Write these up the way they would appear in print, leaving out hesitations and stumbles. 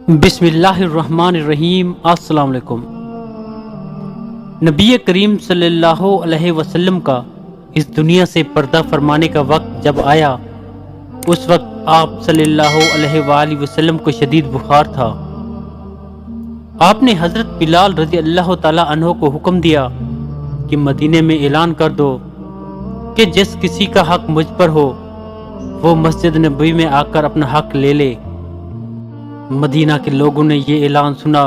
بسم اللہ الرحمن الرحیم۔ السلام علیکم۔ نبی کریم صلی اللہ علیہ وسلم کا اس دنیا سے پردہ فرمانے کا وقت جب آیا، اس وقت آپ صلی اللہ علیہ وآلہ وسلم کو شدید بخار تھا۔ آپ نے حضرت بلال رضی اللہ تعالی عنہ کو حکم دیا کہ مدینے میں اعلان کر دو کہ جس کسی کا حق مجھ پر ہو وہ مسجد نبوی میں آ کر اپنا حق لے لے۔ مدینہ کے لوگوں نے یہ اعلان سنا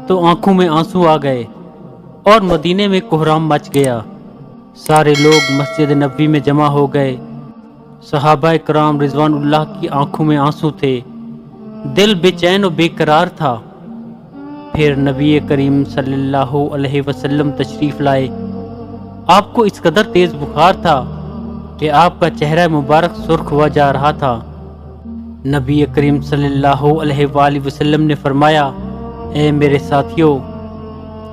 تو آنکھوں میں آنسو آ گئے اور مدینے میں کوہرام مچ گیا۔ سارے لوگ مسجد نبوی میں جمع ہو گئے۔ صحابہ کرام رضوان اللہ کی آنکھوں میں آنسو تھے، دل بے چین و بے قرار تھا۔ پھر نبی کریم صلی اللہ علیہ وسلم تشریف لائے۔ آپ کو اس قدر تیز بخار تھا کہ آپ کا چہرہ مبارک سرخ ہوا جا رہا تھا۔ نبی کریم صلی اللہ علیہ وآلہ وسلم نے فرمایا، اے میرے ساتھیو،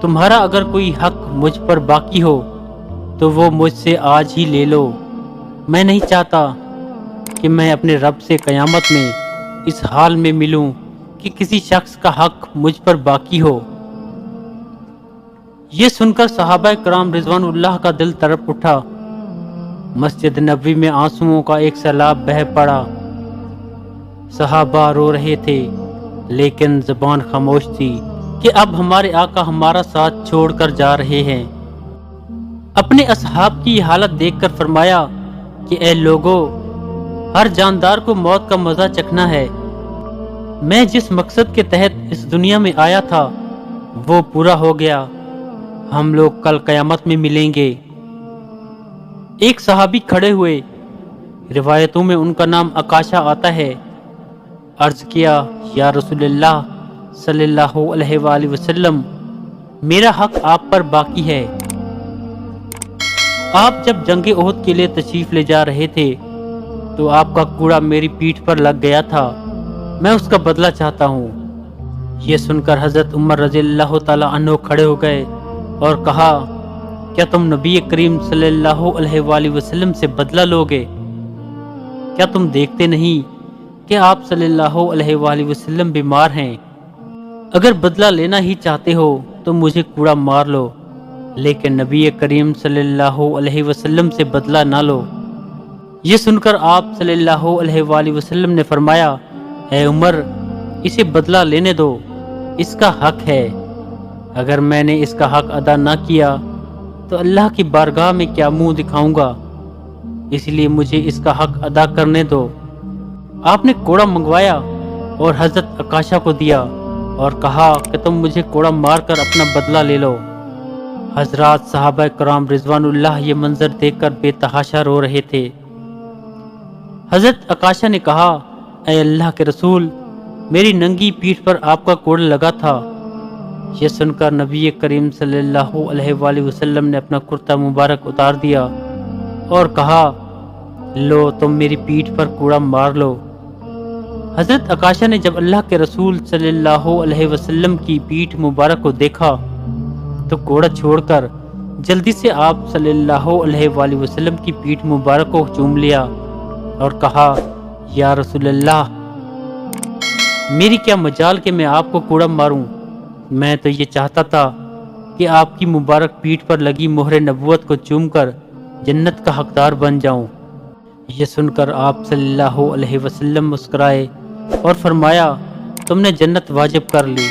تمہارا اگر کوئی حق مجھ پر باقی ہو تو وہ مجھ سے آج ہی لے لو۔ میں نہیں چاہتا کہ میں اپنے رب سے قیامت میں اس حال میں ملوں کہ کسی شخص کا حق مجھ پر باقی ہو۔ یہ سن کر صحابہ کرام رضوان اللہ کا دل تڑپ اٹھا۔ مسجد نبوی میں آنسوؤں کا ایک سیلاب بہہ پڑا۔ صحابہ رو رہے تھے لیکن زبان خاموش تھی کہ اب ہمارے آقا ہمارا ساتھ چھوڑ کر جا رہے ہیں۔ اپنے اصحاب کی یہ حالت دیکھ کر فرمایا کہ اے لوگو، ہر جاندار کو موت کا مزہ چکھنا ہے۔ میں جس مقصد کے تحت اس دنیا میں آیا تھا وہ پورا ہو گیا۔ ہم لوگ کل قیامت میں ملیں گے۔ ایک صحابی کھڑے ہوئے، روایتوں میں ان کا نام عکاشہ آتا ہے۔ عرض کیا، یا رسول اللہ صلی اللہ علیہ وآلہ وسلم، میرا حق آپ پر باقی ہے۔ آپ جب جنگ احد کے لیے تشریف لے جا رہے تھے تو آپ کا کوڑا میری پیٹھ پر لگ گیا تھا، میں اس کا بدلہ چاہتا ہوں۔ یہ سن کر حضرت عمر رضی اللہ تعالی عنہ کھڑے ہو گئے اور کہا، کیا تم نبی کریم صلی اللہ علیہ وآلہ وسلم سے بدلہ لوگے؟ کیا تم دیکھتے نہیں کہ آپ صلی اللہ علیہ وآلہ وسلم بیمار ہیں؟ اگر بدلہ لینا ہی چاہتے ہو تو مجھے کوڑا مار لو، لیکن نبی کریم صلی اللہ علیہ وسلم سے بدلہ نہ لو۔ یہ سن کر آپ صلی اللہ علیہ وآلہ وسلم نے فرمایا، اے عمر، اسے بدلہ لینے دو، اس کا حق ہے۔ اگر میں نے اس کا حق ادا نہ کیا تو اللہ کی بارگاہ میں کیا منہ دکھاؤں گا، اس لیے مجھے اس کا حق ادا کرنے دو۔ آپ نے کوڑا منگوایا اور حضرت عکاشہ کو دیا اور کہا کہ تم مجھے کوڑا مار کر اپنا بدلہ لے لو۔ حضرات صحابہ کرام رضوان اللہ یہ منظر دیکھ کر بے تحاشا رو رہے تھے۔ حضرت عکاشہ نے کہا، اے اللہ کے رسول، میری ننگی پیٹھ پر آپ کا کوڑا لگا تھا۔ یہ سن کر نبی کریم صلی اللہ علیہ وآلہ وسلم نے اپنا کرتا مبارک اتار دیا اور کہا، لو تم میری پیٹھ پر کوڑا مار لو۔ حضرت عکاشہ نے جب اللہ کے رسول صلی اللہ علیہ وسلم کی پیٹھ مبارک کو دیکھا تو کوڑا چھوڑ کر جلدی سے آپ صلی اللہ علیہ وآلہ وسلم کی پیٹھ مبارک کو چوم لیا اور کہا، یا رسول اللہ، میری کیا مجال کہ میں آپ کو کوڑا ماروں؟ میں تو یہ چاہتا تھا کہ آپ کی مبارک پیٹھ پر لگی مہر نبوت کو چوم کر جنت کا حقدار بن جاؤں۔ یہ سن کر آپ صلی اللہ علیہ وسلم مسکرائے اور فرمایا، تم نے جنت واجب کر لی۔